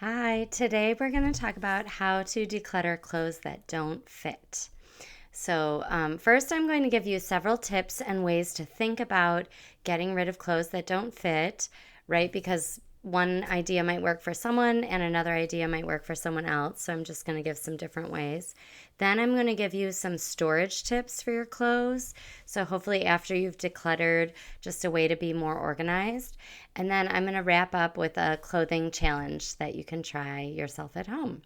Hi, today we're going to talk about how to declutter clothes that don't fit. First, I'm going to give you several tips and ways to think about getting rid of clothes that don't fit, right? Because one idea might work for someone and another idea might work for someone else. So I'm just going to give some different ways. Then I'm going to give you some storage tips for your clothes. So hopefully, after you've decluttered, just a way to be more organized. And then I'm going to wrap up with a clothing challenge that you can try yourself at home.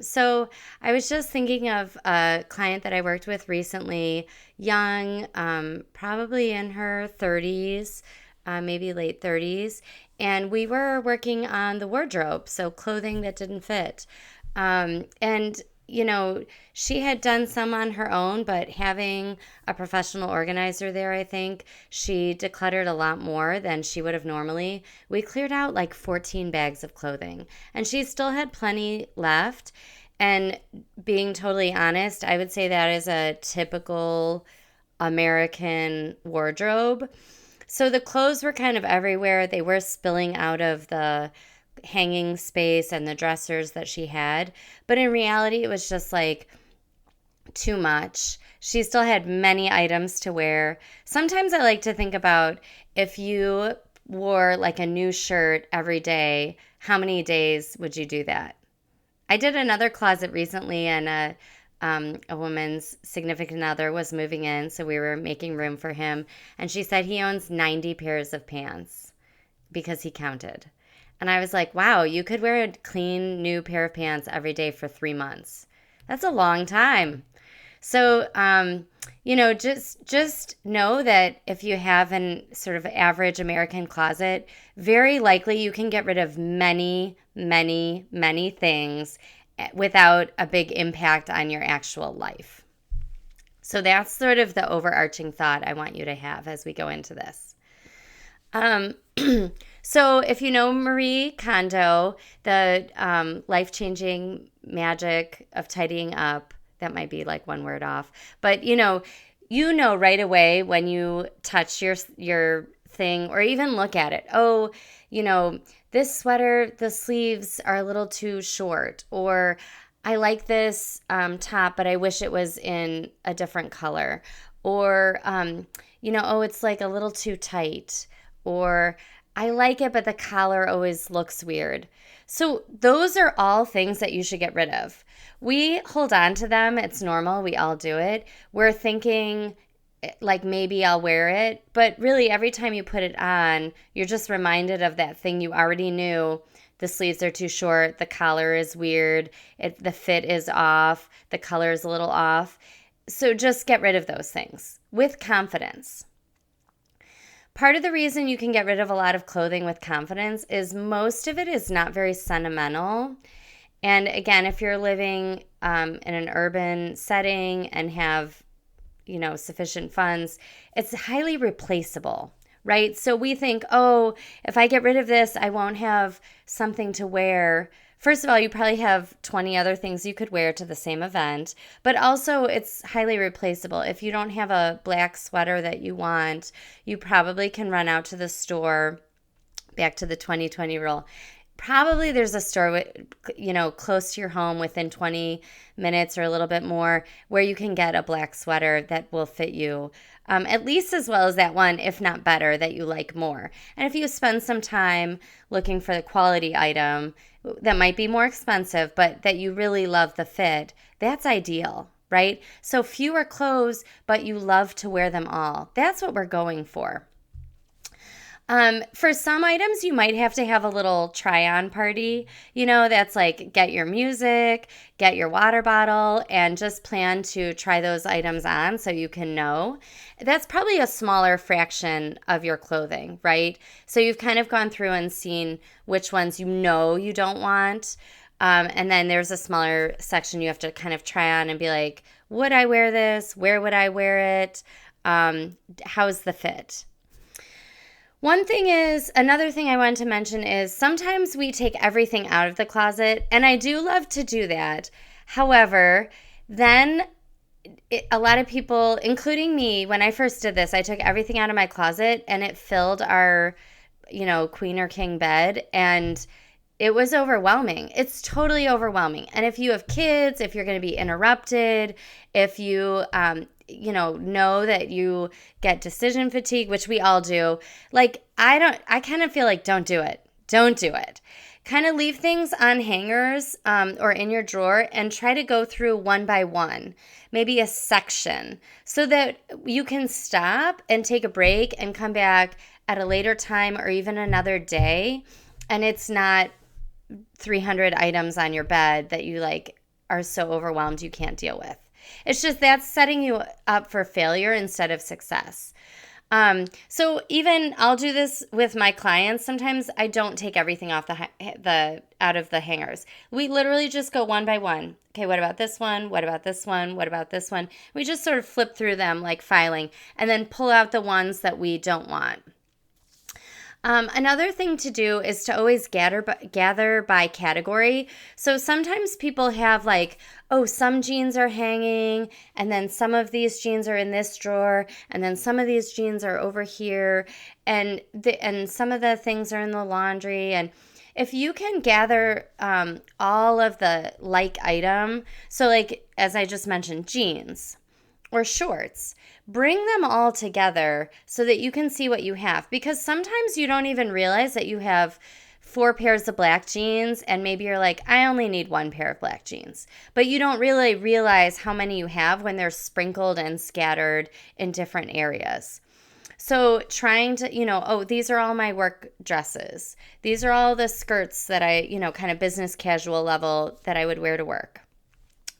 So I was just thinking of a client that I worked with recently, young, probably in her 30s, maybe late 30s, and we were working on the wardrobe, so clothing that didn't fit. And she had done some on her own, but having a professional organizer there, I think she decluttered a lot more than she would have normally. We cleared out like 14 bags of clothing, and she still had plenty left. And being totally honest, I would say that is a typical American wardrobe. So the clothes were kind of everywhere. They were spilling out of the hanging space and the dressers that she had. But in reality, it was just like too much. She still had many items to wear. Sometimes I like to think about if you wore like a new shirt every day, how many days would you do that? I did another closet recently, and a woman's significant other was moving in, so we were making room for him. And she said he owns 90 pairs of pants because he counted. And I was like, wow, you could wear a clean new pair of pants every day for 3 months. That's a long time. So, just know that if you have an sort of average American closet, very likely you can get rid of many, many, many things without a big impact on your actual life. So that's sort of the overarching thought I want you to have as we go into this. So if you know Marie Kondo, the life-changing magic of tidying up, that might be like one word off, but you know right away when you touch your thing or even look at it. Oh, this sweater, the sleeves are a little too short, or I like this top, but I wish it was in a different color, or oh, it's like a little too tight, or I like it, but the collar always looks weird. So those are all things that you should get rid of. We hold on to them. It's normal. We all do it. We're thinking like maybe I'll wear it, but really every time you put it on, you're just reminded of that thing you already knew. The sleeves are too short. The collar is weird. The fit is off. The color is a little off. So just get rid of those things with confidence. Part of the reason you can get rid of a lot of clothing with confidence is most of it is not very sentimental. And again, if you're living in an urban setting and have, sufficient funds, it's highly replaceable, right? So we think, oh, if I get rid of this, I won't have something to wear. First of all, you probably have 20 other things you could wear to the same event, but also it's highly replaceable. If you don't have a black sweater that you want, you probably can run out to the store, back to the 2020 rule. Probably there's a store, close to your home within 20 minutes or a little bit more where you can get a black sweater that will fit you at least as well as that one, if not better, that you like more. And if you spend some time looking for the quality item that might be more expensive, but that you really love the fit, that's ideal, right? So fewer clothes, but you love to wear them all. That's what we're going for. For some items, you might have to have a little try-on party. That's like get your music, get your water bottle, and just plan to try those items on so you can know. That's probably a smaller fraction of your clothing, right? So you've kind of gone through and seen which ones you don't want. And then there's a smaller section you have to kind of try on and be like, would I wear this? Where would I wear it? How's the fit? Another thing I wanted to mention is sometimes we take everything out of the closet, and I do love to do that. However, then a lot of people, including me, when I first did this, I took everything out of my closet and it filled our, queen or king bed. And it was overwhelming. It's totally overwhelming. And if you have kids, if you're going to be interrupted, if you, know that you get decision fatigue, which we all do, like, I kind of feel like don't do it. Don't do it. Kind of leave things on hangers or in your drawer and try to go through one by one, maybe a section, so that you can stop and take a break and come back at a later time or even another day. And it's not 300 items on your bed that you like are so overwhelmed you can't deal with. It's just that's setting you up for failure instead of success. So even I'll do this with my clients. Sometimes I don't take everything off the out of the hangers. We literally just go one by one. Okay, what about this one? What about this one? What about this one? We just sort of flip through them like filing and then pull out the ones that we don't want. Another thing to do is to always gather by category. So sometimes people have like, oh, some jeans are hanging, and then some of these jeans are in this drawer, and then some of these jeans are over here, and some of the things are in the laundry. And if you can gather all of the like item, so like as I just mentioned, jeans or shorts, bring them all together so that you can see what you have. Because sometimes you don't even realize that you have 4 pairs of black jeans and maybe you're like, I only need 1 pair of black jeans. But you don't really realize how many you have when they're sprinkled and scattered in different areas. So trying to, these are all my work dresses. These are all the skirts that I, kind of business casual level that I would wear to work.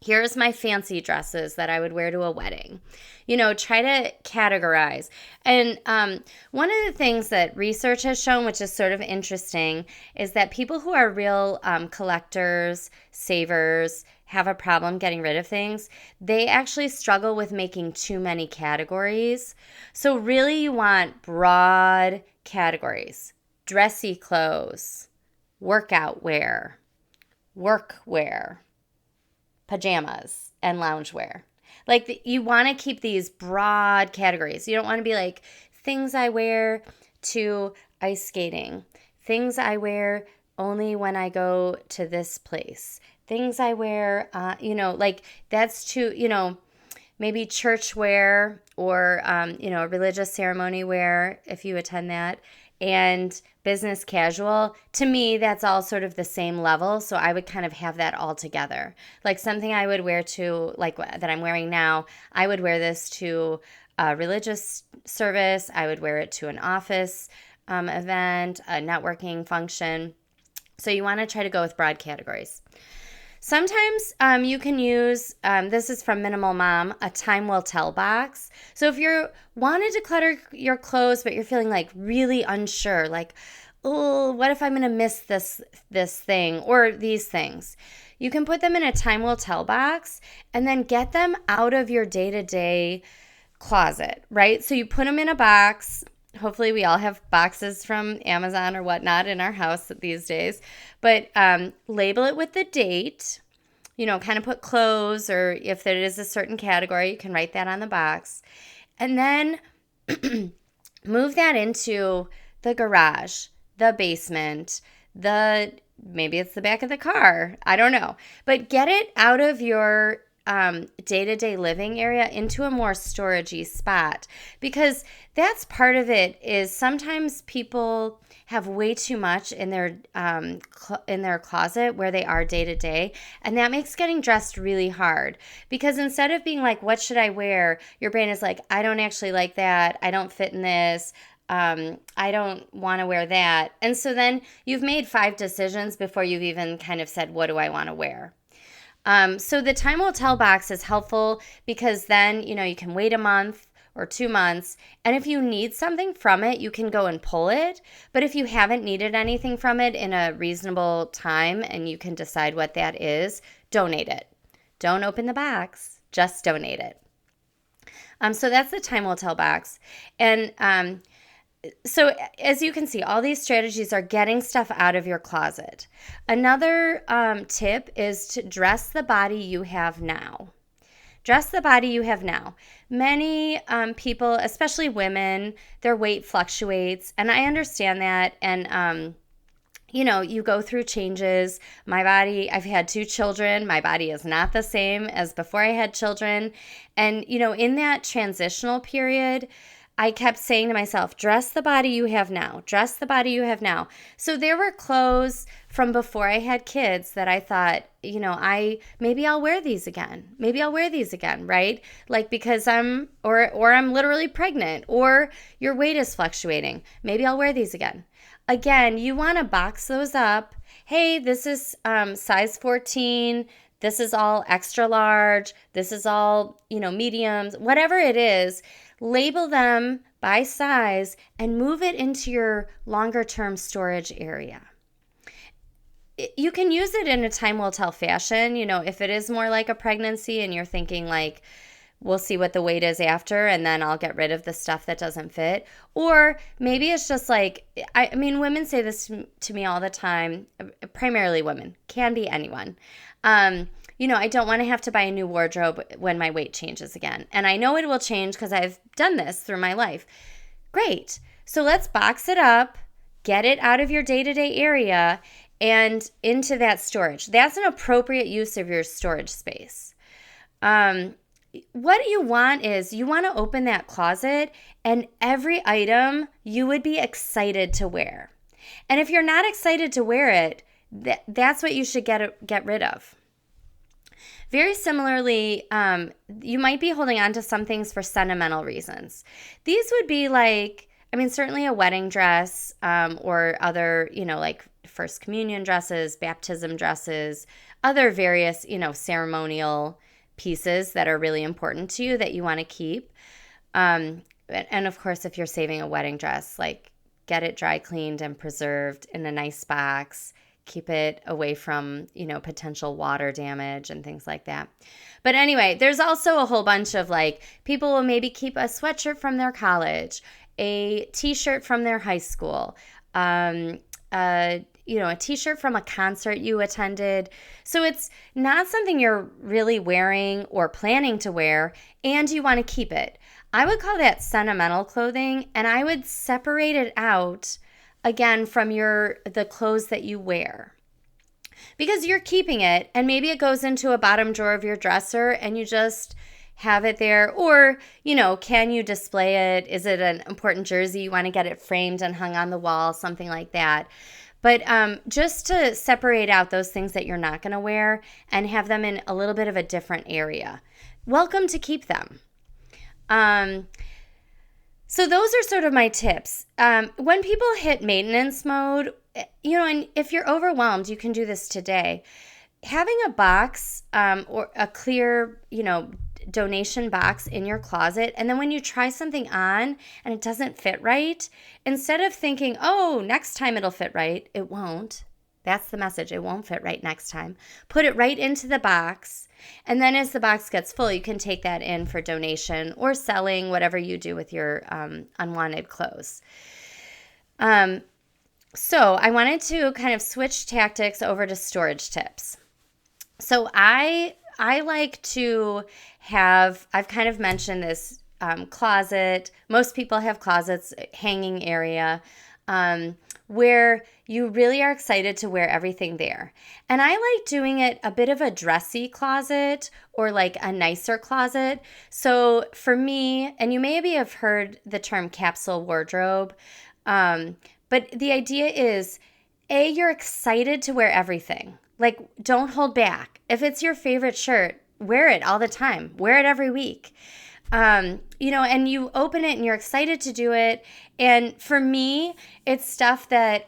Here's my fancy dresses that I would wear to a wedding. Try to categorize. And one of the things that research has shown, which is sort of interesting, is that people who are real collectors, savers, have a problem getting rid of things, they actually struggle with making too many categories. So really you want broad categories. Dressy clothes, workout wear, work wear, pajamas, and loungewear. Like you want to keep these broad categories. You don't want to be like things I wear to ice skating, things I wear only when I go to this place, things I wear, like that's too, maybe church wear or, religious ceremony wear if you attend that. And business casual, to me, that's all sort of the same level. So I would kind of have that all together. Like something I would wear to, like that I'm wearing now, I would wear this to a religious service. I would wear it to an office event, a networking function. So you want to try to go with broad categories. Sometimes you can use, this is from Minimal Mom, a time will tell box. So if you want to declutter your clothes, but you're feeling like really unsure, like, oh, what if I'm going to miss this thing or these things? You can put them in a time will tell box and then get them out of your day-to-day closet, right? So you put them in a box. Hopefully we all have boxes from Amazon or whatnot in our house these days. But label it with the date, kind of put clothes, or if there is a certain category, you can write that on the box. And then move that into the garage, the basement, maybe it's the back of the car. I don't know. But get it out of your day-to-day living area into a more storagey spot, because that's part of it. Is sometimes people have way too much in their closet where they are day to day, and that makes getting dressed really hard, because instead of being like, what should I wear, your brain is like, I don't actually like that, I don't fit in this, I don't want to wear that. And so then you've made 5 decisions before you've even kind of said, what do I want to wear? So the time will tell box is helpful because then, you can wait a month or 2 months. And if you need something from it, you can go and pull it. But if you haven't needed anything from it in a reasonable time and you can decide what that is, donate it. Don't open the box, just donate it. So that's the time will tell box. And so as you can see, all these strategies are getting stuff out of your closet. Another tip is to dress the body you have now. Dress the body you have now. Many people, especially women, their weight fluctuates, and I understand that. And you go through changes. My body, I've had 2 children. My body is not the same as before I had children. And, in that transitional period, I kept saying to myself, dress the body you have now, dress the body you have now. So there were clothes from before I had kids that I thought, maybe I'll wear these again. Maybe I'll wear these again, right? Like because I'm literally pregnant, or your weight is fluctuating. Maybe I'll wear these again. Again, you want to box those up. Hey, this is size 14. This is all extra large. This is all, mediums, whatever it is. Label them by size and move it into your longer term storage area. You can use it in a time will tell fashion. If it is more like a pregnancy and you're thinking like, we'll see what the weight is after, and then I'll get rid of the stuff that doesn't fit. Or maybe it's just like, women say this to me all the time, primarily women, can be anyone. I don't want to have to buy a new wardrobe when my weight changes again. And I know it will change because I've done this through my life. Great. So let's box it up, get it out of your day-to-day area and into that storage. That's an appropriate use of your storage space. What you want is you want to open that closet and every item you would be excited to wear. And if you're not excited to wear it, that's what you should get rid of. Very similarly, you might be holding on to some things for sentimental reasons. These would be like, certainly a wedding dress, or other, like first communion dresses, baptism dresses, other various, ceremonial pieces that are really important to you that you want to keep. And of course, if you're saving a wedding dress, like get it dry cleaned and preserved in a nice box. Keep it away from, potential water damage and things like that. But anyway, there's also a whole bunch of like, people will maybe keep a sweatshirt from their college, a t-shirt from their high school, a t-shirt from a concert you attended. So it's not something you're really wearing or planning to wear, and you want to keep it. I would call that sentimental clothing, and I would separate it out again from the clothes that you wear, because you're keeping it, and maybe it goes into a bottom drawer of your dresser and you just have it there. Or, can you display it? Is it an important jersey? You want to get it framed and hung on the wall, something like that. But just to separate out those things that you're not going to wear and have them in a little bit of a different area. Welcome to keep them. So those are sort of my tips. When people hit maintenance mode, and if you're overwhelmed, you can do this today. Having a box or a clear, donation box in your closet, and then when you try something on and it doesn't fit right, instead of thinking, oh, next time it'll fit right, it won't. That's the message. It won't fit right next time. Put it right into the box. And then as the box gets full, you can take that in for donation or selling, whatever you do with your unwanted clothes. So I wanted to kind of switch tactics over to storage tips. So I like to have, I've kind of mentioned this closet. Most people have closets, hanging area, where you really are excited to wear everything there. And I like doing it a bit of a dressy closet or like a nicer closet. So for me, and you maybe have heard the term capsule wardrobe, but the idea is, you're excited to wear everything. Like, don't hold back. If it's your favorite shirt, wear it all the time. Wear it every week. And you open it and you're excited to do it. And for me, it's stuff that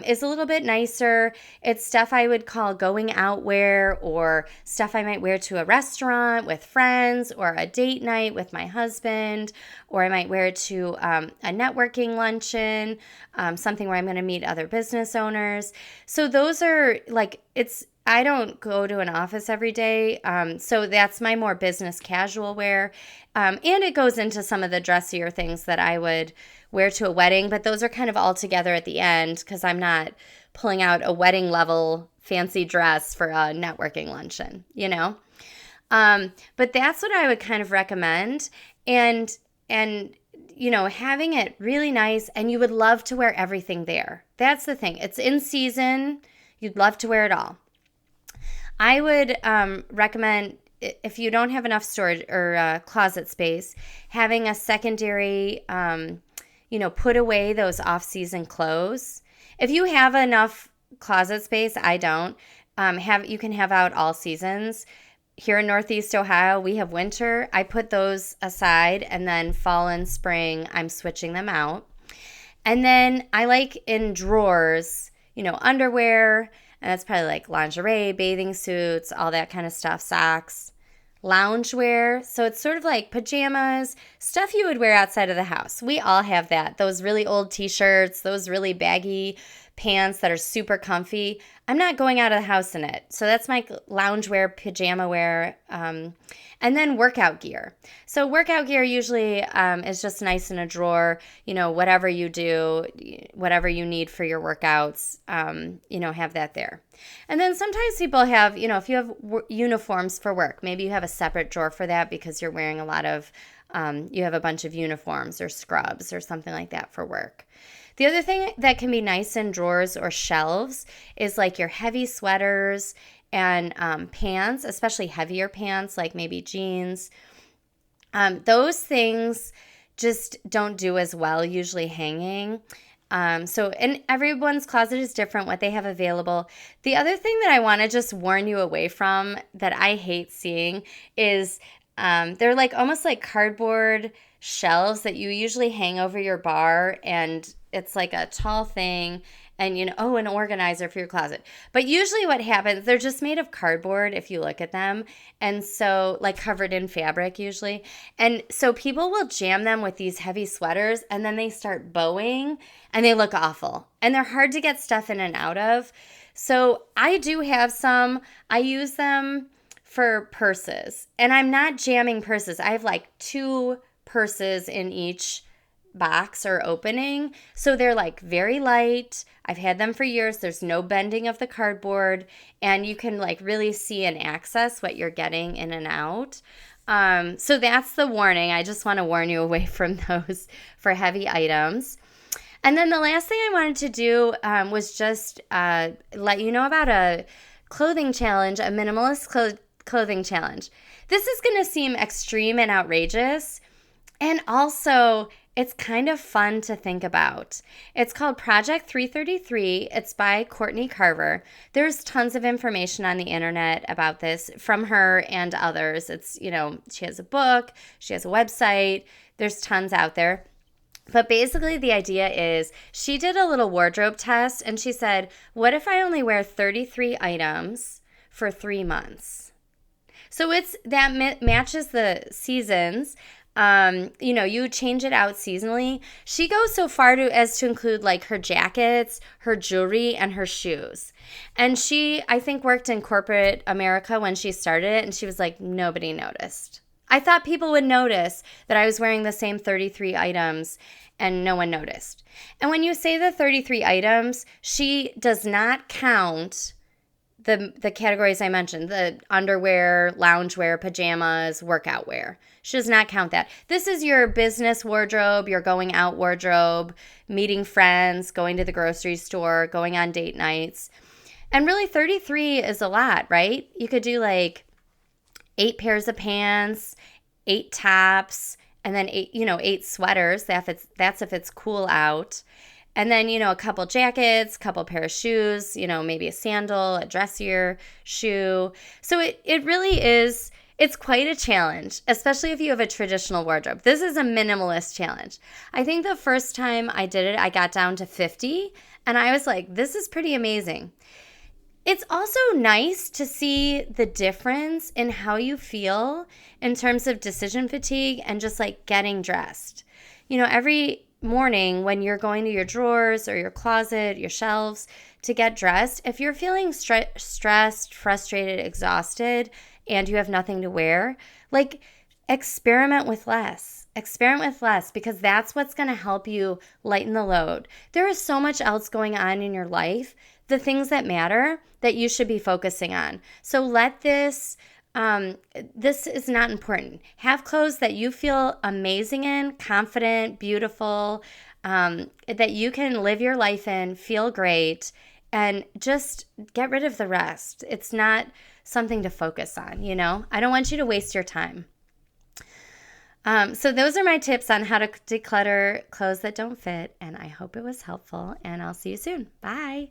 is a little bit nicer. It's stuff I would call going out wear, or stuff I might wear to a restaurant with friends, or a date night with my husband, or I might wear it to a networking luncheon, something where I'm going to meet other business owners. So those are like, I don't go to an office every day, so that's my more business casual wear. And it goes into some of the dressier things that I would wear to a wedding, but those are kind of all together at the end because I'm not pulling out a wedding level fancy dress for a networking luncheon, But that's what I would kind of recommend. And having it really nice, and you would love to wear everything there. That's the thing. It's in season. You'd love to wear it all. I would recommend, if you don't have enough storage or closet space, having a secondary, put away those off-season clothes. If you have enough closet space, I don't, you can have out all seasons. Here in Northeast Ohio, we have winter. I put those aside, and then fall and spring, I'm switching them out. And then I like in drawers, underwear, and that's probably like lingerie, bathing suits, all that kind of stuff, socks, loungewear. So it's sort of like pajamas, stuff you would wear outside of the house. We all have that. Those really old t-shirts, those really baggy pants that are super comfy. I'm not going out of the house in it. So that's my loungewear, pajama wear, and then workout gear. So workout gear usually is just nice in a drawer. Whatever you do, whatever you need for your workouts, have that there. And then sometimes people have, if you have uniforms for work, maybe you have a separate drawer for that because you're wearing a lot of, you have a bunch of uniforms or scrubs or something like that for work. The other thing that can be nice in drawers or shelves is like your heavy sweaters and pants, especially heavier pants like maybe jeans. Those things just don't do as well usually hanging. And everyone's closet is different, what they have available. The other thing that I want to just warn you away from that I hate seeing is they're like almost like cardboard shelves that you usually hang over your bar, and it's like a tall thing, and an organizer for your closet. But usually what happens, they're just made of cardboard if you look at them, and so like covered in fabric usually. And so people will jam them with these heavy sweaters, and then they start bowing, and they look awful, and they're hard to get stuff in and out of. So I do have some. I use them for purses, and I'm not jamming purses. I have like 2 purses in each box or opening, so they're like very light. I've had them for years. There's no bending of the cardboard, and you can like really see and access what you're getting in and out. So that's the warning. I just want to warn you away from those for heavy items. And then the last thing I wanted to do was just let you know about a clothing challenge, a minimalist clothing challenge. This is going to seem extreme and outrageous, and also it's kind of fun to think about. It's called Project 333. It's by Courtney Carver. There's tons of information on the internet about this from her and others. It's, she has a book, she has a website, there's tons out there. But basically the idea is she did a little wardrobe test, and she said, what if I only wear 33 items for 3 months? So that matches the seasons. You change it out seasonally. She goes so far as to include like her jackets, her jewelry, and her shoes. And she, I think, worked in corporate America when she started it, and she was like, nobody noticed. I thought people would notice that I was wearing the same 33 items, and no one noticed. And when you say the 33 items, she does not count the categories I mentioned, the underwear, loungewear, pajamas, workout wear. She does not count that. This is your business wardrobe, your going out wardrobe, meeting friends, going to the grocery store, going on date nights. And really 33 is a lot, right? You could do like 8 pairs of pants, 8 tops, and then 8 sweaters. That's if it's cool out. And then, a couple jackets, couple pair of shoes, maybe a sandal, a dressier shoe. So it really is, it's quite a challenge, especially if you have a traditional wardrobe. This is a minimalist challenge. I think the first time I did it, I got down to 50, and I was like, this is pretty amazing. It's also nice to see the difference in how you feel in terms of decision fatigue and just like getting dressed. Every morning when you're going to your drawers or your closet, your shelves to get dressed, if you're feeling stressed, frustrated, exhausted, and you have nothing to wear, like experiment with less. Experiment with less, because that's what's going to help you lighten the load. There is so much else going on in your life, the things that matter that you should be focusing on. So let this um, this is not important. Have clothes that you feel amazing in, confident, beautiful, that you can live your life in, feel great, and just get rid of the rest. It's not something to focus on, you know? I don't want you to waste your time. So those are my tips on how to declutter clothes that don't fit, and I hope it was helpful, and I'll see you soon. Bye.